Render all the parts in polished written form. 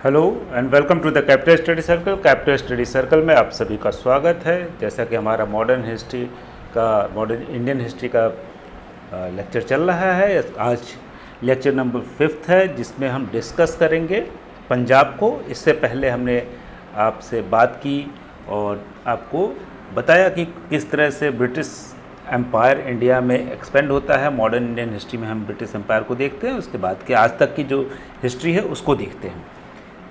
Hello and welcome to the capital study circle. Capital study circle में आप सभी का स्वागत है। जैसा कि हमारा मॉडर्न इंडियन हिस्ट्री का लेक्चर चल रहा है, आज लेक्चर नंबर 5 है जिसमें हम डिस्कस करेंगे पंजाब को। इससे पहले हमने आपसे बात की और आपको बताया कि किस तरह से ब्रिटिश एम्पायर इंडिया में एक्सपेंड होता है। मॉडर्न इंडियन हिस्ट्री में हम ब्रिटिश एम्पायर को देखते हैं, उसके बाद के आज तक की जो हिस्ट्री है उसको देखते हैं।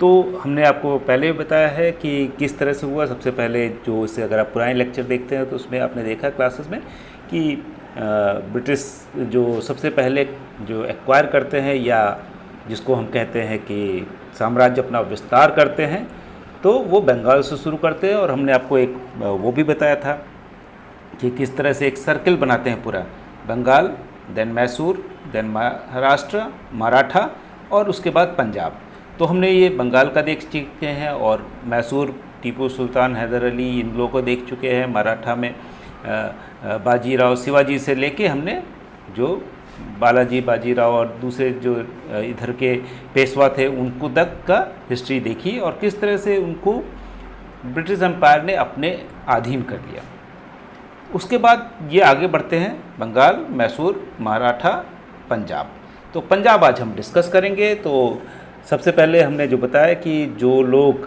तो हमने आपको पहले भी बताया है कि किस तरह से हुआ। सबसे पहले जो इसे अगर आप पुराने लेक्चर देखते हैं तो उसमें आपने देखा क्लासेस में कि ब्रिटिश जो सबसे पहले जो एक्वायर करते हैं या जिसको हम कहते हैं कि साम्राज्य अपना विस्तार करते हैं तो वो बंगाल से शुरू करते हैं। और हमने आपको एक वो भी बताया था कि किस तरह से एक सर्किल बनाते हैं पूरा, बंगाल, देन मैसूर, देन महाराष्ट्र, मराठा और उसके बाद पंजाब। तो हमने ये बंगाल का देख चुके हैं और मैसूर टीपू सुल्तान हैदर अली इन लोगों को देख चुके हैं। मराठा में बाजीराव शिवाजी से लेके हमने जो बालाजी बाजीराव और दूसरे जो इधर के पेशवा थे उनको तक का हिस्ट्री देखी और किस तरह से उनको ब्रिटिश एम्पायर ने अपने अधीन कर लिया। उसके बाद ये आगे बढ़ते हैं बंगाल, मैसूर, मराठा, पंजाब। तो पंजाब आज हम डिस्कस करेंगे। तो सबसे पहले हमने जो बताया कि जो लोग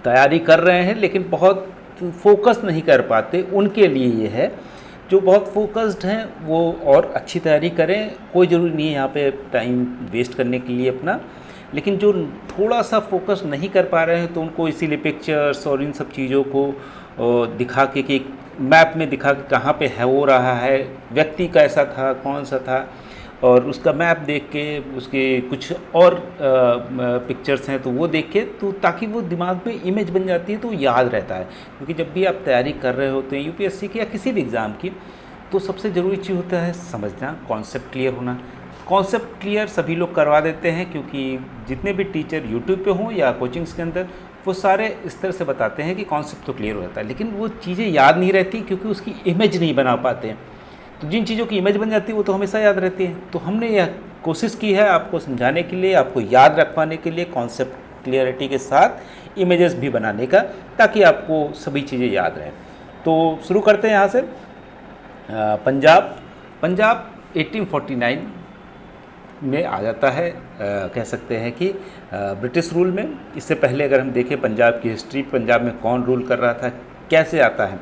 तैयारी कर रहे हैं लेकिन बहुत फोकस नहीं कर पाते उनके लिए ये है। जो बहुत फोकस्ड हैं वो और अच्छी तैयारी करें, कोई ज़रूरी नहीं है यहाँ पे टाइम वेस्ट करने के लिए अपना। लेकिन जो थोड़ा सा फोकस नहीं कर पा रहे हैं तो उनको इसीलिए पिक्चर्स और इन सब चीज़ों को दिखा के कि मैप में दिखा के कहाँ पे है हो रहा है, व्यक्ति कैसा था, कौन सा था, और उसका मैप देख के उसके कुछ और पिक्चर्स हैं तो वो देख के तो ताकि वो दिमाग में इमेज बन जाती है तो याद रहता है। क्योंकि जब भी आप तैयारी कर रहे होते हैं यूपीएससी की या किसी भी एग्ज़ाम की तो सबसे ज़रूरी चीज़ होता है समझना, कॉन्सेप्ट क्लियर होना। कॉन्सेप्ट क्लियर सभी लोग करवा देते हैं क्योंकि जितने भी टीचर यूट्यूब पे हों या कोचिंग्स के अंदर वो सारे इस तरह से बताते हैं कि कॉन्सेप्ट तो क्लियर हो जाता है, लेकिन वो चीज़ें याद नहीं रहती क्योंकि उसकी इमेज नहीं बना पाते हैं। तो जिन चीज़ों की इमेज बन जाती है वो तो हमेशा याद रहती है। तो हमने यह कोशिश की है आपको समझाने के लिए, आपको याद रखवाने के लिए, कॉन्सेप्ट क्लियरिटी के साथ इमेजेस भी बनाने का, ताकि आपको सभी चीज़ें याद रहें। तो शुरू करते हैं यहाँ से। पंजाब 1849 में आ जाता है, कह सकते हैं कि ब्रिटिश रूल में। इससे पहले अगर हम देखें पंजाब की हिस्ट्री, पंजाब में कौन रूल कर रहा था, कैसे आता है,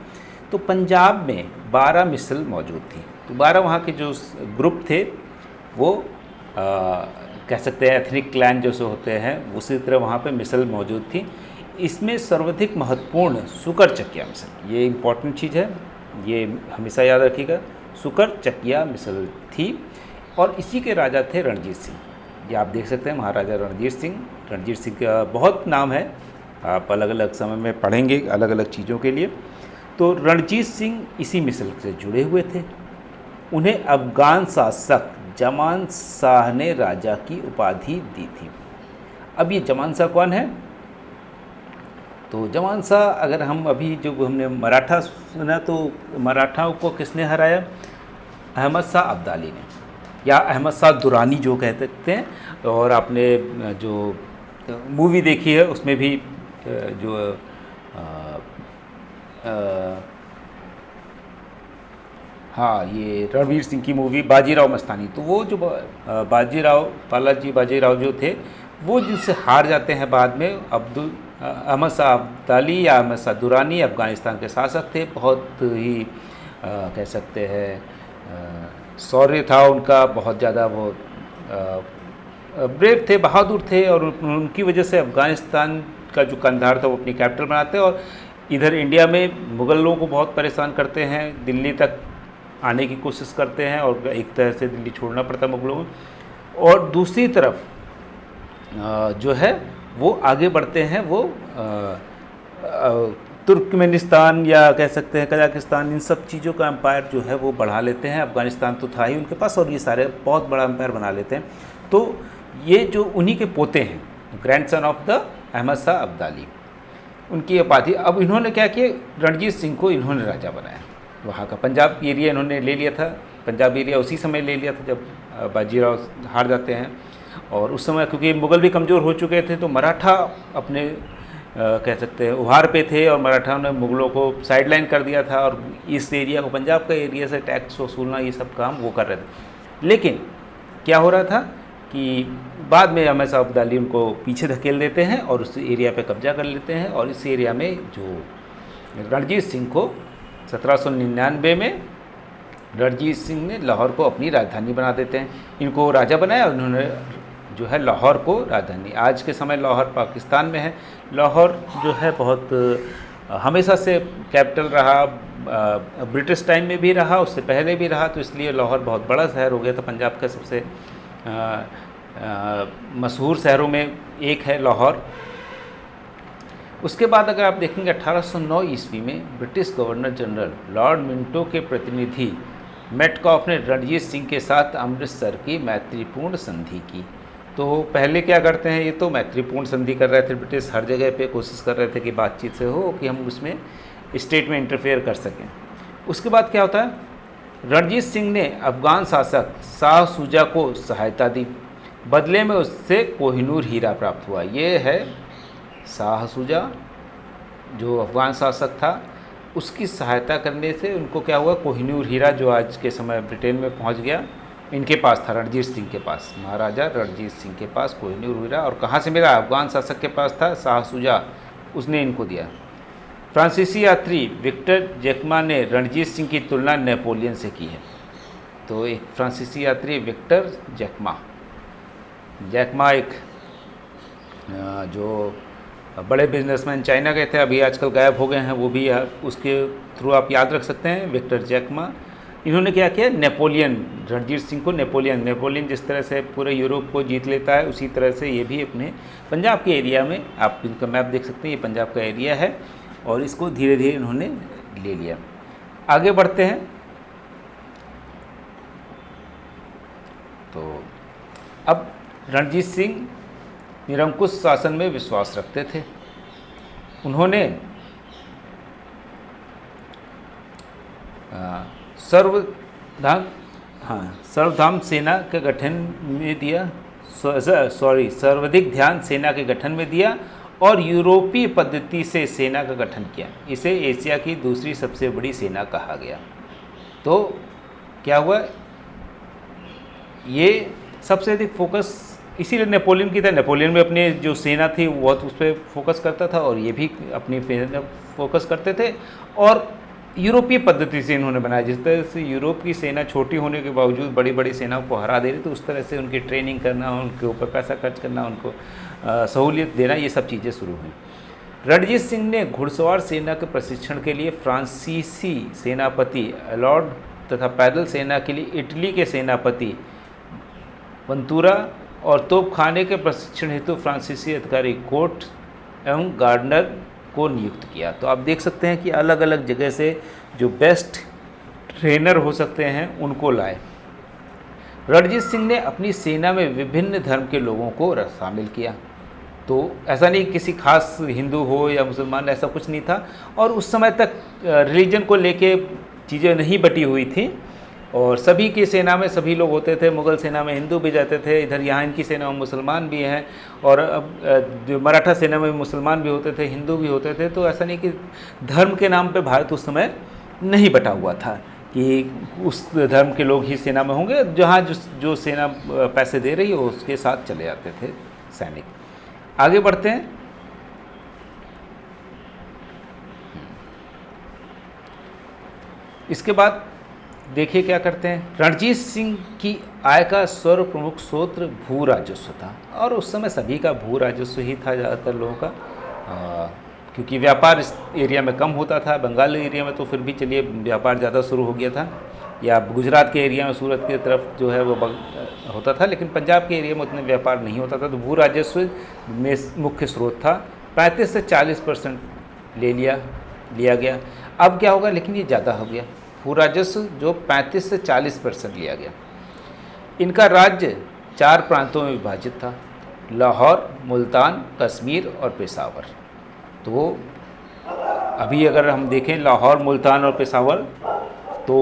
तो पंजाब में 12 मिसल मौजूद थी। तो 12 वहाँ के जो ग्रुप थे वो कह सकते हैं एथनिक क्लैन जैसे होते हैं, उसी तरह वहाँ पे मिसल मौजूद थी। इसमें सर्वाधिक महत्वपूर्ण सुकर चकिया मिसल, ये इम्पॉर्टेंट चीज़ है, ये हमेशा याद रखिएगा, सुकर चकिया मिसल थी। और इसी के राजा थे रणजीत सिंह। ये आप देख सकते हैं महाराजा रणजीत सिंह। रणजीत सिंह का बहुत नाम है, आप अलग अलग समय में पढ़ेंगे अलग अलग चीज़ों के लिए। तो रणजीत सिंह इसी मिसल से जुड़े हुए थे। उन्हें अफगान शासक जमान शाह ने राजा की उपाधि दी थी। अब ये जमान शाह कौन है? तो जमान शाह, अगर हम अभी जो हमने मराठा सुना तो मराठाओं को किसने हराया? अहमद शाह अब्दाली ने, या अहमद शाह दुरानी जो कह सकते हैं। और आपने जो मूवी देखी है उसमें भी जो हाँ, ये रणवीर सिंह की मूवी बाजीराव मस्तानी, तो वो जो बालाजी बाजीराव जो थे वो जिनसे हार जाते हैं बाद में, अहमद शाह अब्दाली या अहमद शाह दुरानी अफ़गानिस्तान के शासक थे। बहुत ही कह सकते हैं शौर्य था उनका, बहुत ज़्यादा वो ब्रेव थे, बहादुर थे, और उनकी वजह से अफ़गानिस्तान का जो कंधार था वो अपनी कैपिटल बनाते हैं। और इधर इंडिया में मुग़ल लोगों को बहुत परेशान करते हैं, दिल्ली तक आने की कोशिश करते हैं और एक तरह से दिल्ली छोड़ना पड़ता है मुग़लों को। और दूसरी तरफ जो है वो आगे बढ़ते हैं, वो तुर्कमेनिस्तान या कह सकते हैं कजाकिस्तान, इन सब चीज़ों का एम्पायर जो है वो बढ़ा लेते हैं। अफ़गानिस्तान तो था ही उनके पास और ये सारे बहुत बड़ा एम्पायर बना लेते हैं। तो ये जो उन्हीं के पोते हैं, grandson of the Ahmad Shah Abdali, उनकी उपाधि। अब इन्होंने क्या किया, रणजीत सिंह को इन्होंने राजा बनाया। वहाँ का पंजाब एरिया इन्होंने ले लिया था, पंजाब एरिया उसी समय ले लिया था जब बाजीराव हार जाते हैं। और उस समय क्योंकि मुग़ल भी कमज़ोर हो चुके थे तो मराठा अपने कह सकते हैं उभार पे थे, और मराठाओं ने मुग़लों को साइडलाइन कर दिया था और इस एरिया को, पंजाब का एरिया से टैक्स वसूलना ये सब काम वो कर रहे थे। लेकिन क्या हो रहा था कि बाद में हमेशा अब्दाली उनको पीछे धकेल देते हैं और उस एरिया पे कब्जा कर लेते हैं, और इस एरिया में जो रणजीत सिंह को 1799 में रणजीत सिंह ने लाहौर को अपनी राजधानी बना देते हैं। इनको राजा बनाया, उन्होंने जो है लाहौर को राजधानी, आज के समय लाहौर पाकिस्तान में है। लाहौर जो है बहुत हमेशा से कैपिटल रहा, ब्रिटिश टाइम में भी रहा, उससे पहले भी रहा, तो इसलिए लाहौर बहुत बड़ा शहर हो गया था। पंजाब का सबसे मशहूर शहरों में एक है लाहौर। उसके बाद अगर आप देखेंगे 1809 ईस्वी में British governor general Lord Minto के प्रतिनिधि मेटकॉफ ने रणजीत सिंह के साथ अमृतसर की मैत्रीपूर्ण संधि की। तो पहले क्या करते हैं, ये तो मैत्रीपूर्ण संधि कर रहे थे, ब्रिटिश हर जगह पे कोशिश कर रहे थे कि बातचीत से हो, कि हम उसमें स्टेट में इंटरफेयर कर सकें। उसके बाद क्या होता है, रणजीत सिंह ने अफगान शासक शाह शुजा को सहायता दी, बदले में उससे कोहिनूर हीरा प्राप्त हुआ। ये है शाह शुजा जो अफगान शासक था, उसकी सहायता करने से उनको क्या हुआ, कोहिनूर हीरा जो आज के समय ब्रिटेन में पहुंच गया, इनके पास था, रणजीत सिंह के पास, महाराजा रणजीत सिंह के पास कोहिनूर हीरा। और कहाँ से मिला, अफगान शासक के पास था, शाह शुजा, उसने इनको दिया। फ्रांसीसी यात्री विक्टर जैकमा ने रणजीत सिंह की तुलना नेपोलियन से की है। तो एक फ्रांसीसी यात्री विक्टर जैकमा एक जो बड़े बिजनेसमैन चाइना गए थे, अभी आजकल गायब हो गए हैं, वो भी उसके थ्रू आप याद रख सकते हैं, विक्टर जैकमा। इन्होंने क्या किया, नेपोलियन, रणजीत सिंह को नेपोलियन जिस तरह से पूरे यूरोप को जीत लेता है, उसी तरह से ये भी अपने पंजाब के एरिया में, आप इनका मैप देख सकते हैं, ये पंजाब का एरिया है, और इसको धीरे धीरे इन्होंने ले लिया। आगे बढ़ते हैं। तो अब रणजीत सिंह निरंकुश शासन में विश्वास रखते थे। उन्होंने सर्वधाम सेना के गठन में दिया, सर्वाधिक ध्यान सेना के गठन में दिया, और यूरोपीय पद्धति से सेना का गठन किया। इसे एशिया की दूसरी सबसे बड़ी सेना कहा गया। तो क्या हुआ, ये सबसे अधिक फोकस इसीलिए नेपोलियन की था। नेपोलियन में अपनी जो सेना थी वो बहुत उस पर फोकस करता था, और ये भी अपनी फोकस करते थे, और यूरोपीय पद्धति से इन्होंने बनाया। जिस तरह से यूरोप की सेना छोटी होने के बावजूद बड़ी बड़ी सेनाओं को हरा दे रही, तो उस तरह से उनकी ट्रेनिंग करना, उनके ऊपर पैसा खर्च करना, उनको सहूलियत देना, ये सब चीज़ें शुरू हुई। रणजीत सिंह ने घुड़सवार सेना के प्रशिक्षण के लिए फ्रांसीसी सेनापति अलॉर्ड तथा पैदल सेना के लिए इटली के सेनापति वंतूरा और तोपखाने के प्रशिक्षण हेतु फ्रांसीसी अधिकारी कोट एवं गार्डनर को नियुक्त किया। तो आप देख सकते हैं कि अलग अलग जगह से जो बेस्ट ट्रेनर हो सकते हैं उनको लाए। रणजीत सिंह ने अपनी सेना में विभिन्न धर्म के लोगों को शामिल किया। तो ऐसा नहीं किसी खास हिंदू हो या मुसलमान, ऐसा कुछ नहीं था। और उस समय तक रिलीजन को लेके चीज़ें नहीं बटी हुई थी, और सभी की सेना में सभी लोग होते थे। मुग़ल सेना में हिंदू भी जाते थे, इधर यहाँ इनकी सेना में मुसलमान भी हैं, और अब जो मराठा सेना में मुसलमान भी होते थे, हिंदू भी होते थे। तो ऐसा नहीं कि धर्म के नाम पे भारत उस समय नहीं बटा हुआ था कि उस धर्म के लोग ही सेना में होंगे, जहाँ जो सेना पैसे दे रही हो उसके साथ चले जाते थे सैनिक। आगे बढ़ते हैं। इसके बाद देखिए क्या करते हैं। रणजीत सिंह की आय का सर्व प्रमुख स्रोत भू राजस्व था, और उस समय सभी का भू राजस्व ही था ज़्यादातर लोगों का, क्योंकि व्यापार इस एरिया में कम होता था। बंगाल एरिया में तो फिर भी चलिए व्यापार ज़्यादा शुरू हो गया था, या गुजरात के एरिया में सूरत की तरफ जो है वो होता था, लेकिन पंजाब के एरिया में उतना व्यापार नहीं होता था। तो भू राजस्व में मुख्य स्रोत था। 35 से 40% लिया गया। अब क्या होगा, लेकिन ये ज़्यादा हो गया। भू राजस्व जो 35 से 40% लिया गया। इनका राज्य 4 प्रांतों में विभाजित था, लाहौर, मुल्तान, कश्मीर और पेशावर। तो अभी अगर हम देखें लाहौर, मुल्तान और पेशावर तो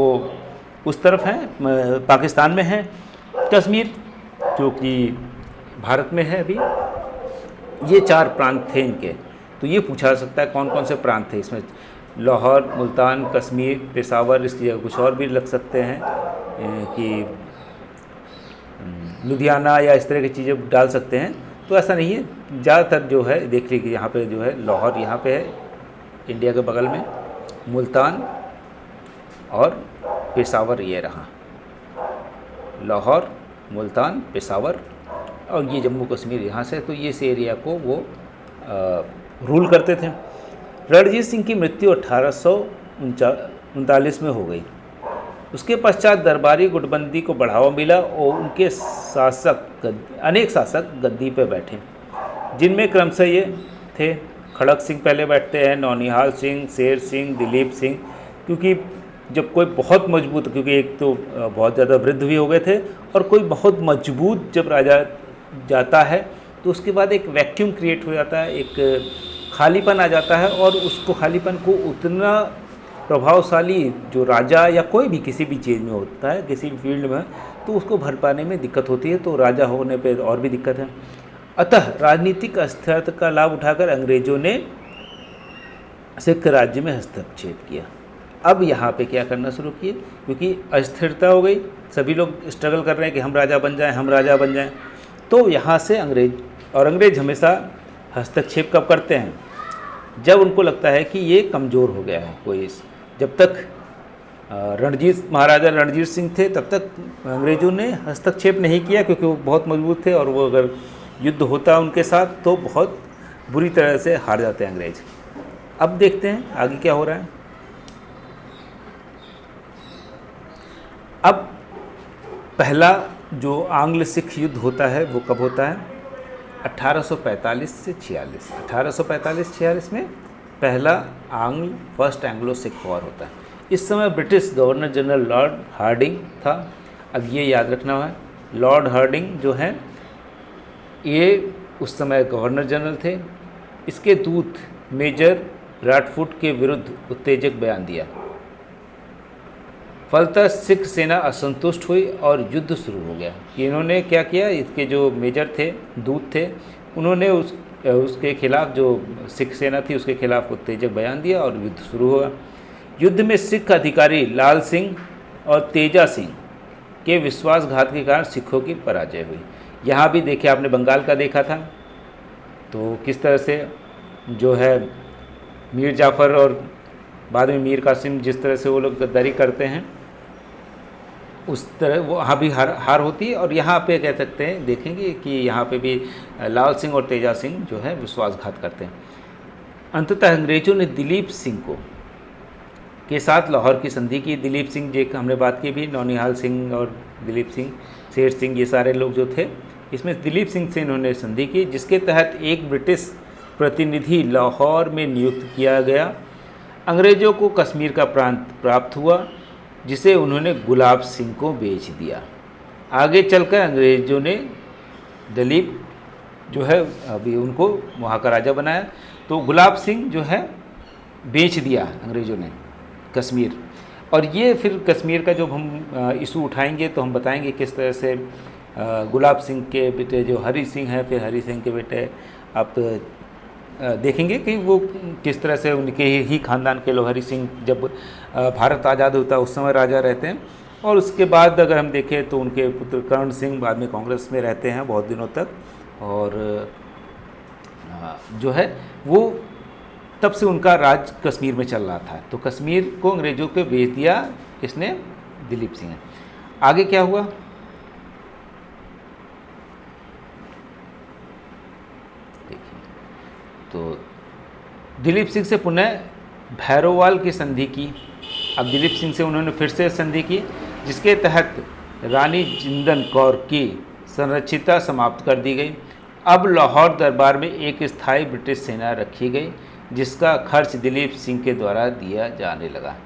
उस तरफ हैं, पाकिस्तान में है। कश्मीर जो कि भारत में है अभी। ये 4 प्रांत थे इनके। तो ये पूछा जा सकता है कौन कौन से प्रांत थे इसमें। लाहौर, मुल्तान, कश्मीर, पेशावर, इसकी जगह कुछ और भी लग सकते हैं कि लुधियाना या इस तरह की चीज़ें डाल सकते हैं। तो ऐसा नहीं है, ज़्यादातर जो है देख लीजिए यहाँ पे जो है लाहौर यहाँ पे है इंडिया के बगल में, मुल्तान और पेशावर ये रहा, लाहौर, मुल्तान, पेशावर और ये जम्मू कश्मीर यहाँ से। तो ये इस एरिया को वो रूल करते थे। रणजीत सिंह की मृत्यु 1839 में हो गई। उसके पश्चात दरबारी गुटबंदी को बढ़ावा मिला और उनके अनेक शासक गद्दी पर बैठे, जिनमें क्रमशः ये थे खड़क सिंह पहले बैठते हैं, नौनिहाल सिंह, शेर सिंह, दिलीप सिंह। क्योंकि जब कोई बहुत मजबूत, क्योंकि एक तो बहुत ज़्यादा वृद्ध भी हो गए थे और कोई बहुत मजबूत जब राजा जाता है तो उसके बाद एक वैक्यूम क्रिएट हो जाता है, एक खालीपन आ जाता है और उसको खालीपन को उतना प्रभावशाली जो राजा या कोई भी किसी भी चीज़ में होता है, किसी भी फील्ड में, तो उसको भर पाने में दिक्कत होती है। तो राजा होने पे और भी दिक्कत है। अतः राजनीतिक अस्थिरता का लाभ उठाकर अंग्रेजों ने सिख राज्य में हस्तक्षेप किया। अब यहाँ पे क्या करना शुरू किए, क्योंकि अस्थिरता हो गई, सभी लोग स्ट्रगल कर रहे हैं कि हम राजा बन जाएं, हम राजा बन जाएं। तो यहाँ से अंग्रेज हमेशा हस्तक्षेप कब करते हैं, जब उनको लगता है कि ये कमज़ोर हो गया है कोई। जब तक महाराजा रणजीत सिंह थे तब तक अंग्रेज़ों ने हस्तक्षेप नहीं किया, क्योंकि वो बहुत मजबूत थे और वो अगर युद्ध होता उनके साथ तो बहुत बुरी तरह से हार जाते हैं अंग्रेज। अब देखते हैं आगे क्या हो रहा है। अब पहला जो आंग्ल सिख युद्ध होता है वो कब होता है, 1845 से 46। 1845-46 में पहला फर्स्ट एंग्लो सिख वॉर होता है। इस समय British governor general Lord Hardinge था। अब ये याद रखना है, लॉर्ड हार्डिंग जो है ये उस समय गवर्नर जनरल थे। इसके दूत मेजर ब्रैडफुट के विरुद्ध उत्तेजक बयान दिया। फलतः सिख सेना असंतुष्ट हुई और युद्ध शुरू हो गया। कि इन्होंने क्या किया, इसके जो मेजर थे, दूत थे, उन्होंने उसके खिलाफ, जो सिख सेना थी उसके खिलाफ उत्तेजक बयान दिया और युद्ध शुरू हुआ। युद्ध में सिख अधिकारी लाल सिंह और तेजा सिंह के विश्वासघात के कारण सिखों की पराजय हुई। यहाँ भी देखिए, आपने बंगाल का देखा था तो किस तरह से जो है मीर जाफ़र और बाद में मीर कासिम जिस तरह से वो लोग गद्दारी करते हैं उस तरह वहाँ भी हार होती है। और यहाँ पे कह सकते हैं, देखेंगे कि यहाँ पे भी लाल सिंह और तेजा सिंह जो है विश्वासघात करते हैं। अंततः अंग्रेज़ों ने दिलीप सिंह के साथ लाहौर की संधि की। दिलीप सिंह जी हमने बात की भी, नौनिहाल सिंह और दिलीप सिंह, शेर सिंह, ये सारे लोग जो थे, इसमें दिलीप सिंह से इन्होंने संधि की, जिसके तहत एक ब्रिटिश प्रतिनिधि लाहौर में नियुक्त किया गया। अंग्रेज़ों को कश्मीर का प्रांत प्राप्त हुआ, जिसे उन्होंने गुलाब सिंह को बेच दिया। आगे चलकर अंग्रेज़ों ने दिलीप जो है अभी उनको वहाँ का राजा बनाया। तो गुलाब सिंह जो है बेच दिया अंग्रेज़ों ने कश्मीर। और ये फिर कश्मीर का जब हम इशू उठाएंगे तो हम बताएंगे किस तरह से गुलाब सिंह के बेटे जो हरी सिंह हैं, फिर हरी सिंह के बेटे आप देखेंगे कि वो किस तरह से उनके ही खानदान के लोग, हरी सिंह जब भारत आज़ाद होता है उस समय राजा रहते हैं। और उसके बाद अगर हम देखें तो उनके पुत्र कर्ण सिंह बाद में कांग्रेस में रहते हैं बहुत दिनों तक। और जो है वो तब से उनका राज कश्मीर में चल रहा था। तो कश्मीर को अंग्रेज़ों को बेच दिया किसने, दिलीप सिंह ने। आगे क्या हुआ, तो दिलीप सिंह से पुनः भैरोवाल की संधि की। अब दिलीप सिंह से उन्होंने फिर से संधि की, जिसके तहत रानी जिंदन कौर की संरक्षिता समाप्त कर दी गई। अब लाहौर दरबार में एक स्थायी ब्रिटिश सेना रखी गई, जिसका खर्च दिलीप सिंह के द्वारा दिया जाने लगा।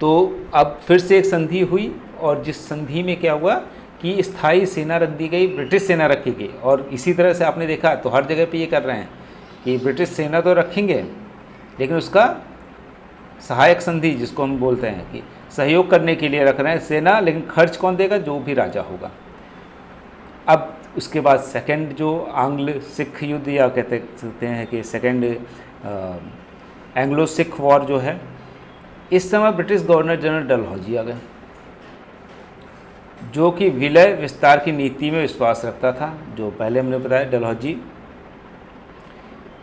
तो अब फिर से एक संधि हुई और जिस संधि में क्या हुआ कि स्थायी सेना रख दी गई, ब्रिटिश सेना रखी गई। और इसी तरह से आपने देखा तो हर जगह पे ये कर रहे हैं कि ब्रिटिश सेना तो रखेंगे, लेकिन उसका सहायक संधि जिसको हम बोलते हैं कि सहयोग करने के लिए रख रहे हैं सेना, लेकिन खर्च कौन देगा, जो भी राजा होगा। अब उसके बाद सेकंड जो आंग्ल सिख युद्ध या कहते सकते हैं कि सेकंड एंग्लो सिख वॉर जो है, इस समय ब्रिटिश गवर्नर जनरल डलहौजी आ गए, जो कि विलय विस्तार की नीति में विश्वास रखता था। जो पहले हमने बताया डलहौजी,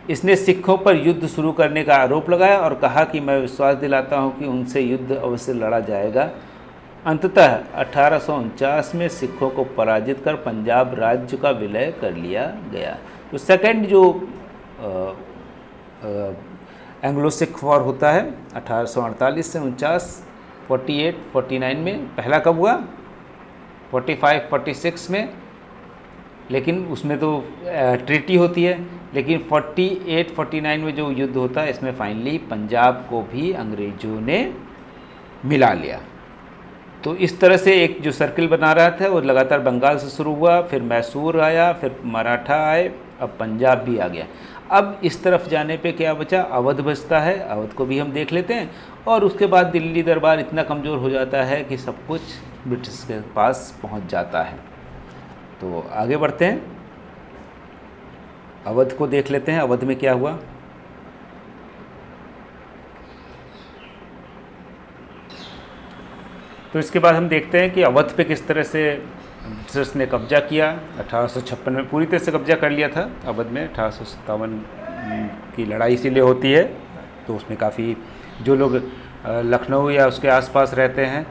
इसने सिखों पर युद्ध शुरू करने का आरोप लगाया और कहा कि मैं विश्वास दिलाता हूं कि उनसे युद्ध अवश्य लड़ा जाएगा। अंततः 1849 में सिखों को पराजित कर पंजाब राज्य का विलय कर लिया गया। तो सेकंड जो एंग्लो सिख वॉर होता है 1848 से 49, 48, 49 में। पहला कब हुआ? 45, 46 में, लेकिन उसमें तो ट्रीटी होती है। लेकिन 48, 49 में जो युद्ध होता है, इसमें फाइनली पंजाब को भी अंग्रेज़ों ने मिला लिया। तो इस तरह से एक जो सर्किल बना रहा था वो लगातार बंगाल से शुरू हुआ, फिर मैसूर आया, फिर मराठा आए, अब पंजाब भी आ गया। अब इस तरफ जाने पे क्या बचा? अवध बचता है। अवध को भी हम देख लेते हैं। और उसके बाद दिल्ली दरबार इतना कमज़ोर हो जाता है कि सब कुछ ब्रिटिश के पास पहुंच जाता है। तो आगे बढ़ते हैं, अवध को देख लेते हैं। अवध में क्या हुआ? तो इसके बाद हम देखते हैं कि अवध पे किस तरह से ब्रिटिशर्स ने कब्जा किया। 1856 में पूरी तरह से कब्जा कर लिया था अवध में। 1857 की लड़ाई इसीलिए होती है, तो उसमें काफ़ी जो लोग लखनऊ या उसके आसपास रहते हैं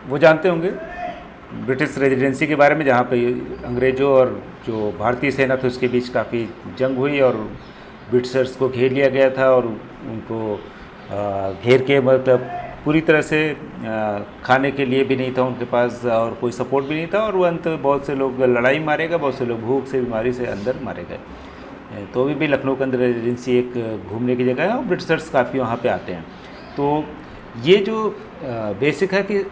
वो जानते होंगे ब्रिटिश रेजिडेंसी के बारे में, जहाँ पे अंग्रेज़ों और जो भारतीय सेना थी उसके बीच काफ़ी जंग हुई और ब्रिटिशर्स को घेर लिया गया था और उनको घेर के मतलब पूरी तरह से खाने के लिए भी नहीं था उनके पास और कोई सपोर्ट भी नहीं था, और वो अंत बहुत से लोग लड़ाई मारे गए, बहुत से लोग भूख से बीमारी से अंदर मारे गए। तो अभी भी लखनऊ के अंदर रेजिडेंसी एक घूमने की जगह है और ब्रिटिशर्स काफ़ी वहाँ पे आते हैं। तो ये जो बेसिक है कि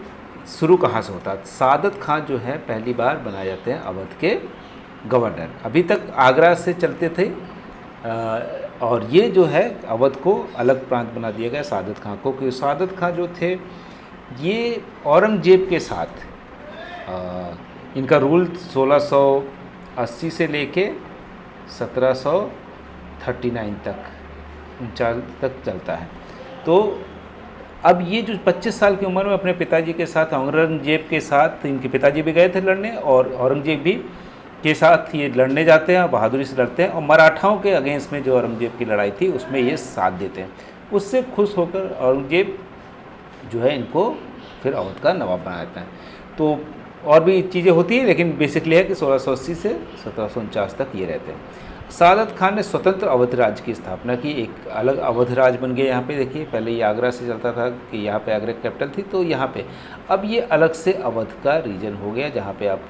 शुरू कहाँ से होता है। सादत खां जो है पहली बार बनाए जाते हैं अवध के गवर्नर। अभी तक आगरा से चलते थे और ये जो है अवध को अलग प्रांत बना दिया गया सादत खां को, क्योंकि सादत खां जो थे ये औरंगजेब के साथ इनका रूल 1680 से लेके 1739 तक 49 तक चलता है। तो अब ये जो 25 साल की उम्र में अपने पिताजी के साथ औरंगजेब के साथ, इनके पिताजी भी गए थे लड़ने और औरंगजेब भी के साथ ये लड़ने जाते हैं, बहादुरी से लड़ते हैं और मराठाओं के अगेंस्ट में जो औरंगजेब की लड़ाई थी उसमें ये साथ देते हैं। उससे खुश होकर औरंगजेब जो है इनको फिर अवध का नवाब बना देता है। तो और भी चीज़ें होती हैं, लेकिन बेसिकली है कि 1680 से 1749 तक ये रहते हैं। सादत खान ने स्वतंत्र अवध राज्य की स्थापना की, एक अलग अवध राज बन गया। यहाँ पे देखिए पहले ये आगरा से चलता था कि यहाँ पे आगरा कैपिटल थी, तो यहाँ पे अब ये अलग से अवध का रीजन हो गया, जहाँ पे आप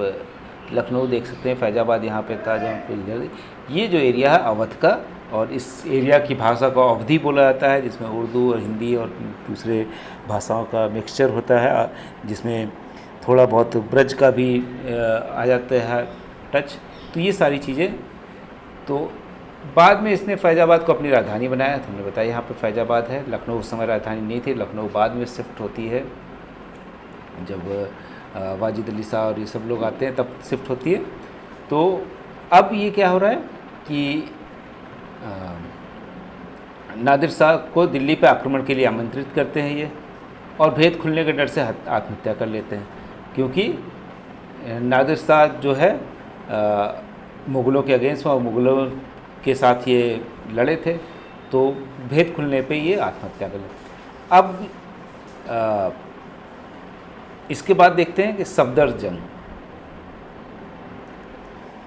लखनऊ देख सकते हैं, फैजाबाद यहाँ पे था, जहाँ पे इधर ये जो एरिया है अवध का, और इस एरिया की भाषा को अवधी बोला जाता है, जिसमें उर्दू और हिंदी और दूसरे भाषाओं का मिक्सचर होता है, जिसमें थोड़ा बहुत ब्रज का भी आ जाता है टच। तो ये सारी चीज़ें, तो बाद में इसने फैजाबाद को अपनी राजधानी बनाया। तो हमने बताया यहाँ पे फैजाबाद है, लखनऊ उस समय राजधानी नहीं थी, लखनऊ बाद में शिफ्ट होती है, जब वाजिद अली शाह और ये सब लोग आते हैं तब शिफ्ट होती है। तो अब ये क्या हो रहा है कि नादिर शाह को दिल्ली पे आक्रमण के लिए आमंत्रित करते हैं ये, और भेद खुलने के डर से आत्महत्या कर लेते हैं, क्योंकि नादिर शाह जो है मुग़लों के अगेंस्ट और मुग़लों के साथ ये लड़े थे, तो भेद खुलने पे ये आत्महत्या कर लेते। अब इसके बाद देखते हैं कि सफदरजंग,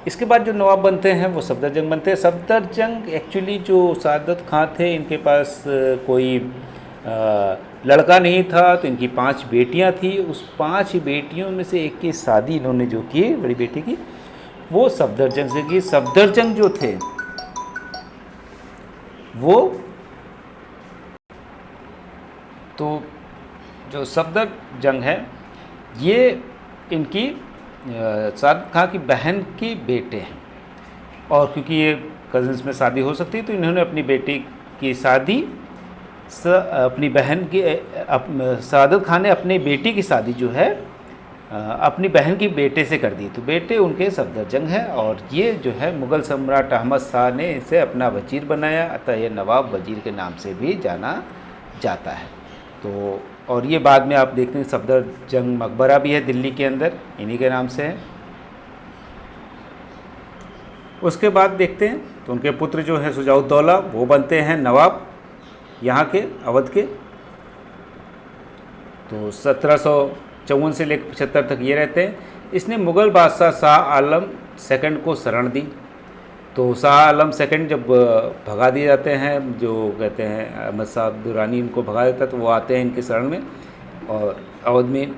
इसके बाद जो नवाब बनते हैं वो सफदरजंग बनते हैं। सफदरजंग एक्चुअली जो सादत खां थे, इनके पास कोई लड़का नहीं था, तो इनकी 5 बेटियां थी। उस 5 बेटियों में से एक की शादी इन्होंने जो की, बड़ी बेटी की, वो सफदरजंग से की। सफदरजंग जो थे वो, तो जो सफदरजंग है ये इनकी सादत खां की बहन के बेटे हैं, और क्योंकि ये कज़न्स में शादी हो सकती है, तो इन्होंने अपनी बेटी की शादी अपनी बहन की सादत खान ने अपनी बेटी की शादी जो है अपनी बहन की बेटे से कर दी। तो बेटे उनके सफदरजंग हैं और ये जो है मुग़ल सम्राट अहमद शाह ने इसे अपना वज़ीर बनाया, अतः ये नवाब वज़ीर के नाम से भी जाना जाता है। तो और ये बाद में आप देखते हैं सफदरजंग मकबरा भी है दिल्ली के अंदर, इन्हीं के नाम से है। उसके बाद देखते हैं तो उनके पुत्र जो हैं शुजाउद्दौला वो बनते हैं नवाब यहाँ के, अवध के। तो 1754 से लेकर 75 तक ये रहते हैं। इसने मुग़ल बादशाह शाह आलम सेकंड को शरण दी। तो शाह आलम सेकंड जब भगा दिए जाते हैं, जो कहते हैं अहमद शाह दुरानी इनको भगा देता है, तो वो आते हैं इनके शरण में और अवध में।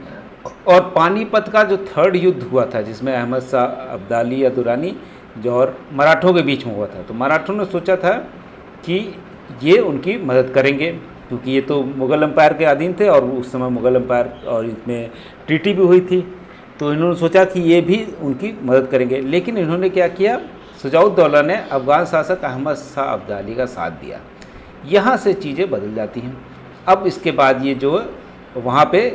और पानीपत का जो थर्ड युद्ध हुआ था जिसमें अहमद शाह अब्दाली या दुरानी जो और मराठों के बीच में हुआ था, तो मराठों ने सोचा था कि ये उनकी मदद करेंगे क्योंकि ये तो मुग़ल एम्पायर के अधीन थे और उस समय मुग़ल एम्पायर और इसमें ट्रीटी भी हुई थी। तो इन्होंने सोचा कि ये भी उनकी मदद करेंगे, लेकिन इन्होंने क्या किया, शुजाउद्दौला ने अफ़गान शासक अहमद शाह अब्दाली का साथ दिया। यहाँ से चीज़ें बदल जाती हैं। अब इसके बाद ये जो वहाँ पे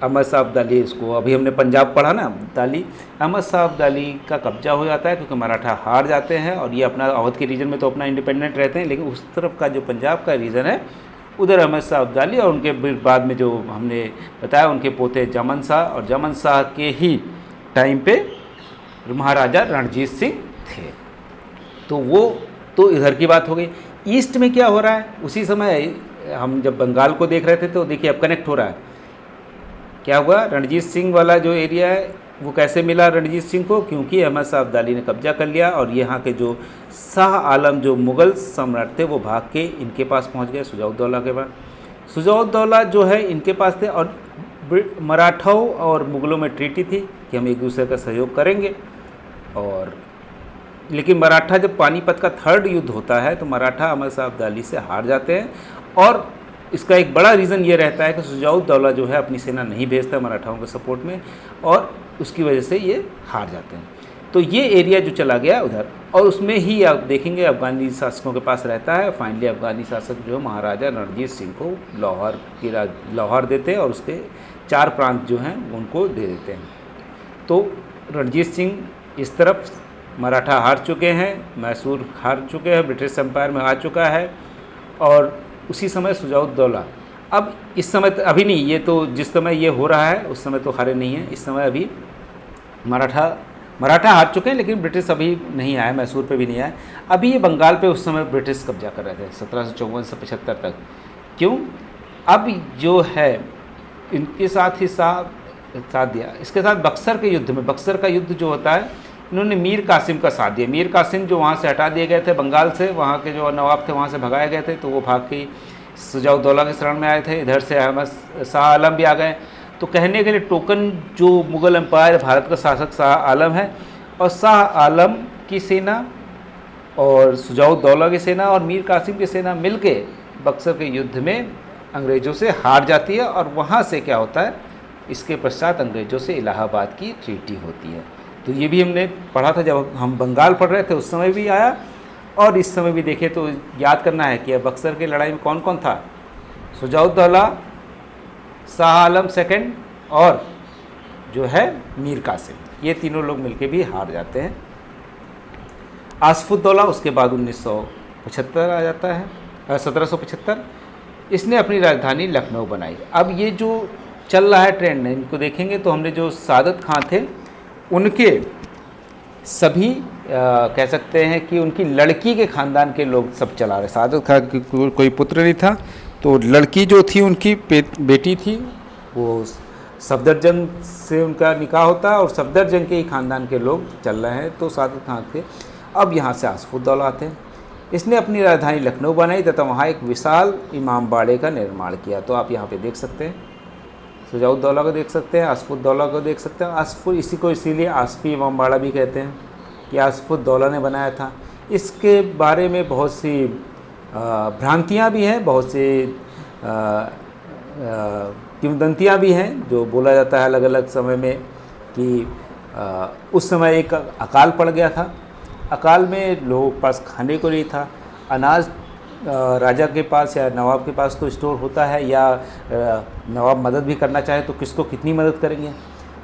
अहमद शाह अब्दाली, इसको अभी हमने पंजाब पढ़ा ना, अब्दाली अहमद शाह अब्दाली का कब्जा हो जाता है क्योंकि मराठा हार जाते हैं और ये अपना अवध के रीजन में तो अपना इंडिपेंडेंट रहते हैं, लेकिन उस तरफ का जो पंजाब का रीजन है उधर अहमद शाह अब्दाली और उनके बाद में जो हमने बताया उनके पोते जमन शाह, और जमन शाह के ही टाइम पे महाराजा रणजीत सिंह थे। तो वो तो इधर की बात हो गई। ईस्ट में क्या हो रहा है, उसी समय हम जब बंगाल को देख रहे थे तो देखिए अब कनेक्ट हो रहा है। क्या हुआ, रणजीत सिंह वाला जो एरिया है वो कैसे मिला रणजीत सिंह को, क्योंकि अहमद शाह अब्दाली ने कब्जा कर लिया और यहाँ के जो शाह आलम जो मुग़ल सम्राट थे वो भाग के इनके पास पहुँच गए, शुजाउद्दौला के पास। शुजाउद्दौला जो है इनके पास थे और मराठाओं और मुग़लों में ट्रीटी थी कि हम एक दूसरे का सहयोग करेंगे। और लेकिन मराठा जब पानीपत का थर्ड युद्ध होता है तो मराठा अहमद शाह अब्दाली से हार जाते हैं और इसका एक बड़ा रीज़न ये रहता है कि शुजाउद्दौला जो है अपनी सेना नहीं भेजता मराठाओं के सपोर्ट में और उसकी वजह से ये हार जाते हैं। तो ये एरिया जो चला गया उधर, और उसमें ही आप देखेंगे अफ़गानी शासकों के पास रहता है। फाइनली अफ़गानी शासक जो महाराजा रणजीत सिंह को लाहौर देते हैं और उसके 4 प्रांत जो हैं उनको दे देते हैं। तो रणजीत सिंह इस तरफ मराठा हार चुके हैं, मैसूर हार चुके हैं, ब्रिटिश एम्पायर में आ चुका है। और उसी समय शुजाउद्दौला, अब इस समय अभी नहीं, ये तो जिस समय ये हो रहा है उस समय तो हारे नहीं हैं, इस समय अभी मराठा हार चुके हैं, लेकिन ब्रिटिश अभी नहीं आए, मैसूर पे भी नहीं आए। अभी ये बंगाल पे उस समय ब्रिटिश कब्जा कर रहे थे 1754 से 75 तक। क्यों, अब जो है इनके साथ ही साथ दिया, इसके साथ बक्सर के युद्ध में, बक्सर का युद्ध जो होता है, इन्होंने मीर कासिम का साथ दिया। मीर कासिम जो वहाँ से हटा दिए गए थे बंगाल से, वहाँ के जो नवाब थे वहाँ से भगाए गए थे, तो वो भाग के शुजाउद्दौला के शरण में आए थे। इधर से अहमद शाह आलम भी आ गए। तो कहने के लिए टोकन जो मुग़ल एम्पायर भारत का शासक शाह आलम है और शाह आलम की सेना और शुजाउद्दौला की सेना और मीर कासिम की सेना मिलके बक्सर के युद्ध में अंग्रेज़ों से हार जाती है। और वहाँ से क्या होता है, इसके पश्चात अंग्रेज़ों से इलाहाबाद की ट्रीटी होती है। तो ये भी हमने पढ़ा था जब हम बंगाल पढ़ रहे थे, उस समय भी आया और इस समय भी देखे। तो याद करना है कि बक्सर की लड़ाई में कौन कौन था, शुजाउद्दौला, शाह आलम सेकंड और जो है मीर कासिम, ये तीनों लोग मिलके भी हार जाते हैं। आसफुद्दौला उसके बाद 1975 आ जाता है, 1775। इसने अपनी राजधानी लखनऊ बनाई। अब ये जो चल रहा है ट्रेंड, इनको देखेंगे तो हमने जो सादत खां थे उनके सभी कह सकते हैं कि उनकी लड़की के ख़ानदान के लोग सब चला रहे। सादत खां की कोई पुत्र नहीं था, तो लड़की जो थी उनकी बेटी थी, वो सफदरजंग से उनका निकाह होता है और सफदरजंग के ही ख़ानदान के लोग चल रहे हैं, तो सादत खां थे। अब यहाँ से आसफुद्दौला आते हैं। इसने अपनी राजधानी लखनऊ बनाई तथा वहाँ एक विशाल इमामबाड़े का निर्माण किया। तो आप यहाँ पे देख सकते हैं, शुजाउद्दौला को देख सकते हैं, आसफुद्दौला को देख सकते हैं। आसफुद इसी को इसीलिए आसफी इमामबाड़ा भी कहते हैं कि आसफुद्दौला ने बनाया था। इसके बारे में बहुत सी भ्रांतियाँ भी हैं, बहुत सी किंवदंतियाँ भी हैं, जो बोला जाता है अलग अलग समय में कि उस समय एक अकाल पड़ गया था। अकाल में लोगों के पास खाने को नहीं था, अनाज राजा के पास या नवाब के पास तो स्टोर होता है, या नवाब मदद भी करना चाहे तो किसको कितनी मदद करेंगे।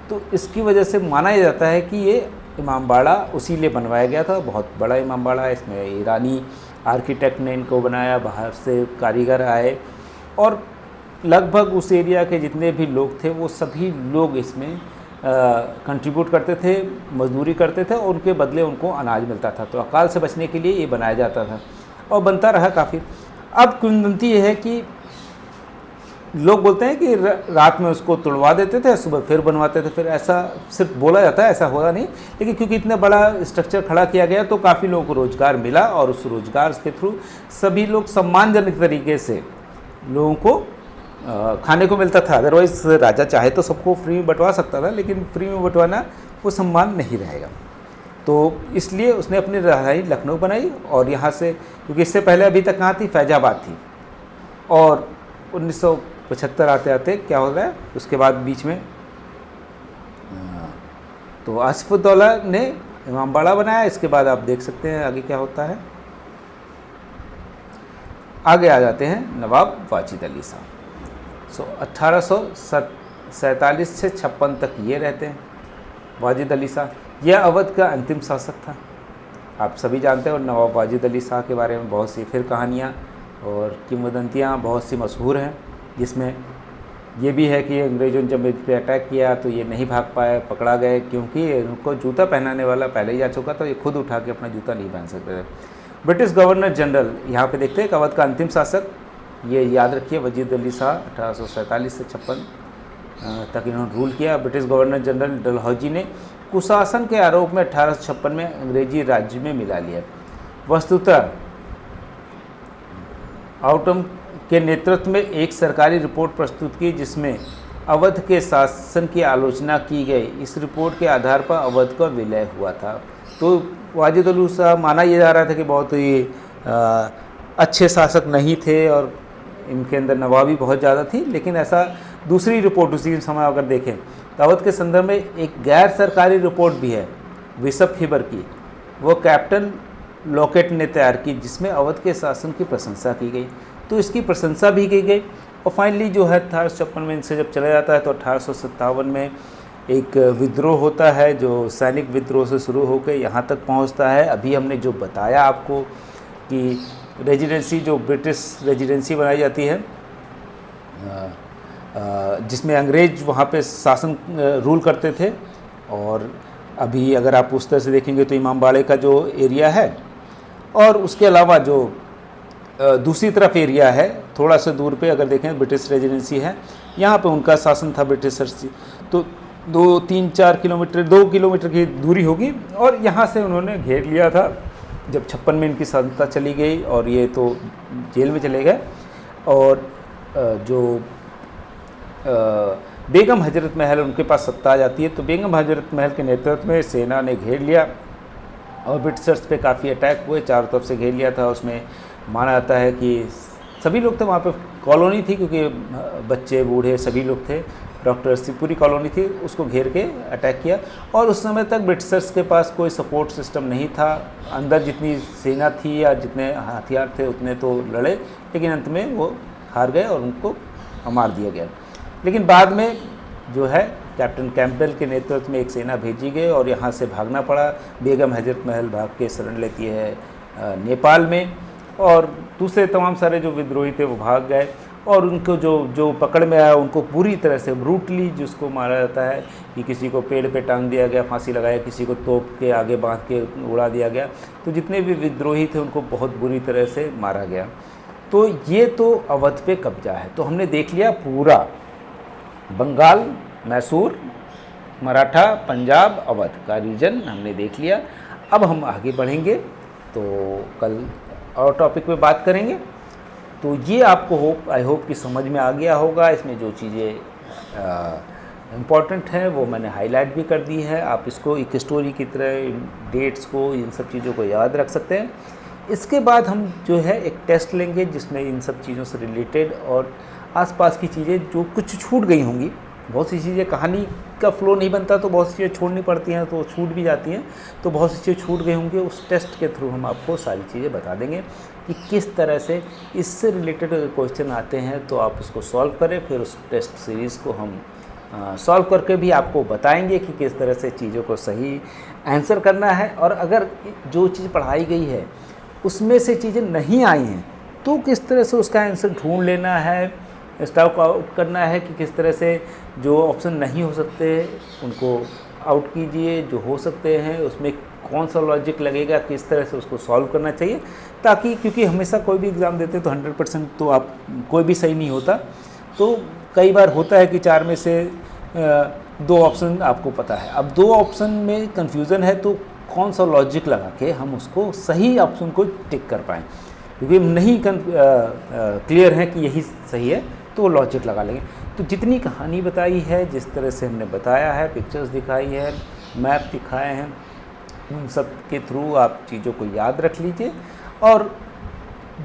तो इसकी वजह से माना यह जाता है कि ये इमामबाड़ा उसी लिए बनवाया गया था। बहुत बड़ा इमामबाड़ा है, इसमें ईरानी आर्किटेक्ट ने इनको बनाया, बाहर से कारीगर आए और लगभग उस एरिया के जितने भी लोग थे वो सभी लोग इसमें कंट्रीब्यूट करते थे, मजदूरी करते थे और उनके बदले उनको अनाज मिलता था। तो अकाल से बचने के लिए ये बनाया जाता था और बनता रहा काफ़ी। अब किंवदंती ये है कि लोग बोलते हैं कि रात में उसको तुड़वा देते थे, सुबह फिर बनवाते थे, फिर ऐसा सिर्फ बोला जाता है, ऐसा होगा नहीं। लेकिन क्योंकि इतना बड़ा स्ट्रक्चर खड़ा किया गया तो काफ़ी लोगों को रोज़गार मिला और उस रोज़गार के थ्रू सभी लोग सम्मानजनक तरीके से लोगों को खाने को मिलता था। अदरवाइज़ राजा चाहे तो सबको फ्री में बंटवा सकता था, लेकिन फ्री में बंटवाना वो सम्मान नहीं रहेगा। तो इसलिए उसने अपनी राजधानी लखनऊ बनाई और यहाँ से, क्योंकि इससे पहले अभी तक कहाँ थी, फैजाबाद थी। और 1975 आते आते क्या हो रहा है, उसके बाद बीच में तो आसिफउद्दौला ने इमामबाड़ा बनाया। इसके बाद आप देख सकते हैं आगे क्या होता है। आगे आ जाते हैं नवाब वाजिद अली शाह। 1847 से 56 तक ये रहते हैं वाजिद अली शाह। यह अवध का अंतिम शासक था, आप सभी जानते हैं। और नवाब वाजिद अली शाह के बारे में बहुत सी फिर कहानियाँ और किंवदंतियाँ बहुत सी मशहूर हैं, जिसमें ये भी है कि अंग्रेज़ों ने जब इस पर अटैक किया तो ये नहीं भाग पाए, पकड़ा गए, क्योंकि उनको जूता पहनाने वाला पहले ही आ चुका था, ये खुद उठा के अपना जूता नहीं पहन सकते थे। ब्रिटिश गवर्नर जनरल यहाँ पे देखते हैं, अवध का अंतिम शासक, ये याद रखिए, वाजिद अली शाह 1847 से 56 तक इन्होंने रूल किया। ब्रिटिश गवर्नर जनरल डलहौजी ने कुशासन के आरोप में 1856 में अंग्रेजी राज्य में मिला लिया। वस्तुतः आउटम के नेतृत्व में एक सरकारी रिपोर्ट प्रस्तुत की जिसमें अवध के शासन की आलोचना की गई। इस रिपोर्ट के आधार पर अवध का विलय हुआ था। तो वाजिद अली शाह माना यह जा रहा था कि बहुत ही अच्छे शासक नहीं थे और इनके अंदर नवाबी बहुत ज़्यादा थी, लेकिन ऐसा दूसरी रिपोर्ट उसी समय अगर देखें तो अवध के संदर्भ में एक गैर सरकारी रिपोर्ट भी है बिशप हीबर की, वो कैप्टन लॉकेट ने तैयार की, जिसमें अवध के शासन की प्रशंसा की गई। तो इसकी प्रशंसा भी की गई और फाइनली जो है 1856 में इनसे जब चला जाता है तो 1857 में एक विद्रोह होता है जो सैनिक विद्रोह से शुरू होकर यहाँ तक पहुँचता है। अभी हमने जो बताया आपको कि रेजिडेंसी, जो ब्रिटिश रेजिडेंसी बनाई जाती है जिसमें अंग्रेज वहाँ पे शासन रूल करते थे। और अभी अगर आप उस तरह से देखेंगे तो इमामबाड़े का जो एरिया है और उसके अलावा जो दूसरी तरफ एरिया है थोड़ा सा दूर पे अगर देखें ब्रिटिश रेजिडेंसी है, यहाँ पे उनका शासन था ब्रिटिशर्स। तो 2-3-4 किलोमीटर 2 किलोमीटर की दूरी होगी और यहाँ से उन्होंने घेर लिया था जब 56 में इनकी सत्ता चली गई और ये तो जेल में चले गए। और जो बेगम हजरत महल उनके पास सत्ता आ जाती है, तो बेगम हजरत महल के नेतृत्व में सेना ने घेर लिया और ब्रिटिशर्स पे काफ़ी अटैक हुए, चारों तरफ से घेर लिया था। उसमें माना जाता है कि सभी लोग थे वहाँ पे, कॉलोनी थी क्योंकि बच्चे बूढ़े सभी लोग थे, डॉक्टर्स की पूरी कॉलोनी थी, उसको घेर के अटैक किया। और उस समय तक ब्रिटिशर्स के पास कोई सपोर्ट सिस्टम नहीं था, अंदर जितनी सेना थी या जितने हथियार थे उतने तो लड़े, लेकिन अंत में वो हार गए और उनको मार दिया गया। लेकिन बाद में जो है कैप्टन कैंपबेल के नेतृत्व में एक सेना भेजी गई और यहाँ से भागना पड़ा। बेगम हजरत महल भाग के शरण लेती है नेपाल में और दूसरे तमाम सारे जो विद्रोही थे वो भाग गए और उनको जो पकड़ में आया उनको पूरी तरह से ब्रूटली, जिसको मारा जाता है कि किसी को पेड़ पे टांग दिया गया, फांसी लगाया, किसी को तोप के आगे बांध के उड़ा दिया गया। तो जितने भी विद्रोही थे उनको बहुत बुरी तरह से मारा गया। तो ये तो अवध पे कब्जा है। तो हमने देख लिया पूरा बंगाल, मैसूर, मराठा, पंजाब, अवध का रीजन हमने देख लिया। अब हम आगे बढ़ेंगे तो कल और टॉपिक पे बात करेंगे। तो ये आपको आई होप कि समझ में आ गया होगा। इसमें जो चीज़ें इम्पॉर्टेंट हैं वो मैंने हाईलाइट भी कर दी है। आप इसको एक स्टोरी की तरह डेट्स को, इन सब चीज़ों को याद रख सकते हैं। इसके बाद हम जो है एक टेस्ट लेंगे जिसमें इन सब चीज़ों से रिलेटेड और आसपास की चीज़ें जो कुछ छूट गई होंगी, बहुत सी चीज़ें, कहानी का फ्लो नहीं बनता तो बहुत सी चीज़ें छोड़नी पड़ती हैं तो छूट भी जाती हैं, तो बहुत सी चीज़ें छूट गई होंगी। उस टेस्ट के थ्रू हम आपको सारी चीज़ें बता देंगे कि किस तरह से इससे रिलेटेड क्वेश्चन आते हैं तो आप उसको सॉल्व करें। फिर उस टेस्ट सीरीज़ को हम सॉल्व करके भी आपको बताएंगे कि किस तरह से चीज़ों को सही आंसर करना है, और अगर जो चीज़ पढ़ाई गई है उसमें से चीज़ें नहीं आई हैं तो किस तरह से उसका आंसर ढूंढ लेना है, स्टॉक आउट करना है कि किस तरह से जो ऑप्शन नहीं हो सकते उनको आउट कीजिए, जो हो सकते हैं उसमें कौन सा लॉजिक लगेगा, किस तरह से उसको सॉल्व करना चाहिए, ताकि क्योंकि हमेशा कोई भी एग्ज़ाम देते तो 100% तो आप कोई भी सही नहीं होता, तो कई बार होता है कि 4 में से 2 ऑप्शन आपको पता है। अब 2 ऑप्शन में कन्फ्यूज़न है तो कौन सा लॉजिक लगा के हम उसको सही ऑप्शन को टिक कर पाएँ, क्योंकि हम नहीं क्लियर है कि यही सही है तो लॉजिक लगा लेंगे। तो जितनी कहानी बताई है, जिस तरह से हमने बताया है, पिक्चर्स दिखाई है, मैप दिखाए हैं, उन सब के थ्रू आप चीज़ों को याद रख लीजिए, और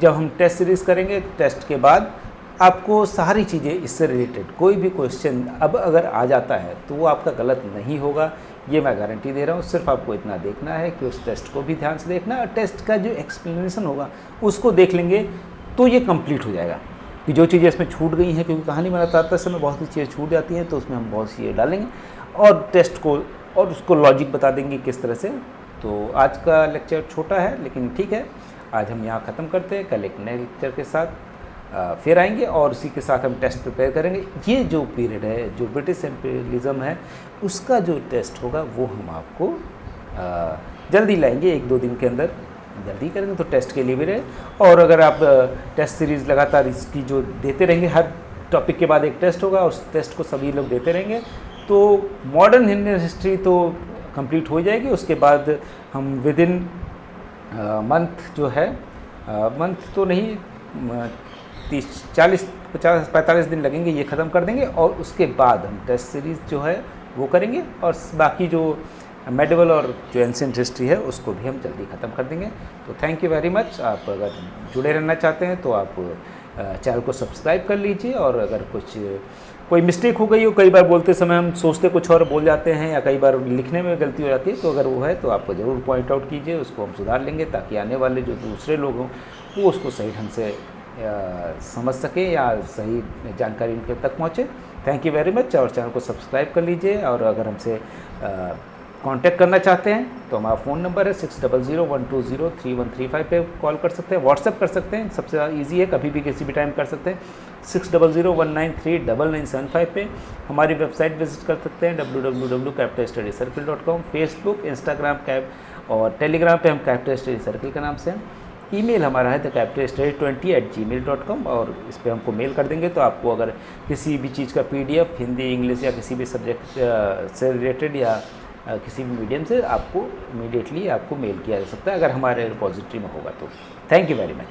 जब हम टेस्ट सीरीज़ करेंगे टेस्ट के बाद आपको सारी चीज़ें इससे रिलेटेड कोई भी क्वेश्चन अब अगर आ जाता है तो वो आपका गलत नहीं होगा, ये मैं गारंटी दे रहा हूँ। सिर्फ आपको इतना देखना है कि उस टेस्ट को भी ध्यान से देखना, और टेस्ट का जो एक्सप्लेनेशन होगा उसको देख लेंगे तो ये कंप्लीट हो जाएगा कि जो चीज़ें इसमें छूट गई हैं, क्योंकि कहानी बनाते समय बहुत सी चीज़ें छूट जाती हैं तो उसमें हम बहुत सी चीज़ें डालेंगे और टेस्ट को और उसको लॉजिक बता देंगे किस तरह से। तो आज का लेक्चर छोटा है लेकिन ठीक है, आज हम यहाँ ख़त्म करते हैं। कल एक नए लेक्चर के साथ फिर आएंगे और उसी के साथ हम टेस्ट प्रिपेयर करेंगे। ये जो पीरियड है, जो ब्रिटिश एम्पीरियलिज्म है, उसका जो टेस्ट होगा वो हम आपको जल्दी लाएंगे, 1-2 दिन के अंदर जल्दी करेंगे, तो टेस्ट के लिए भी रहे। और अगर आप टेस्ट सीरीज़ लगातार इसकी जो देते रहेंगे, हर टॉपिक के बाद एक टेस्ट होगा, उस टेस्ट को सभी लोग देते रहेंगे, तो मॉडर्न इंडियन हिस्ट्री तो कंप्लीट हो जाएगी। उसके बाद हम विदिन मंथ जो है, मंथ तो नहीं, 45 दिन लगेंगे, ये ख़त्म कर देंगे, और उसके बाद हम टेस्ट सीरीज़ जो है वो करेंगे, और बाकी जो मेडिवल और जो एंशिएंट हिस्ट्री है उसको भी हम जल्दी ख़त्म कर देंगे। तो थैंक यू वेरी मच। आप अगर जुड़े रहना चाहते हैं तो आप चैनल को सब्सक्राइब कर लीजिए, और अगर कोई मिस्टेक हो गई हो, कई बार बोलते समय हम सोचते कुछ और बोल जाते हैं, या कई बार लिखने में गलती हो जाती है, तो अगर वो है तो आप ज़रूर पॉइंट आउट कीजिए, उसको हम सुधार लेंगे, ताकि आने वाले जो दूसरे लोग हों वो उसको सही ढंग से समझ सकें या सही जानकारी उनके तक पहुँचे। थैंक यू वेरी मच, और चैनल को सब्सक्राइब कर लीजिए। और अगर हमसे कांटेक्ट करना चाहते हैं तो हमारा फ़ोन नंबर है 6001203135 पे कॉल कर सकते हैं, व्हाट्सएप कर सकते हैं, सबसे ईजी है, कभी भी किसी भी टाइम कर सकते हैं। 6001939975 पे हमारी वेबसाइट विजिट कर सकते हैं www.capitalstudycircle.com। फेसबुक, इंस्टाग्राम और टेलीग्राम पे हम कैपिटल स्टडी सर्कल के नाम से हैं। ईमेल हमारा है thecapitalstudy20@gmail.com, और इस पर हमको मेल कर देंगे तो आपको अगर किसी भी चीज़ का PDF हिंदी, इंग्लिश या किसी भी सब्जेक्ट से रिलेटेड या किसी भी मीडियम से आपको इमीडिएटली आपको मेल किया जा सकता है, अगर हमारे रिपॉजिटरी में होगा तो। Thank you very much.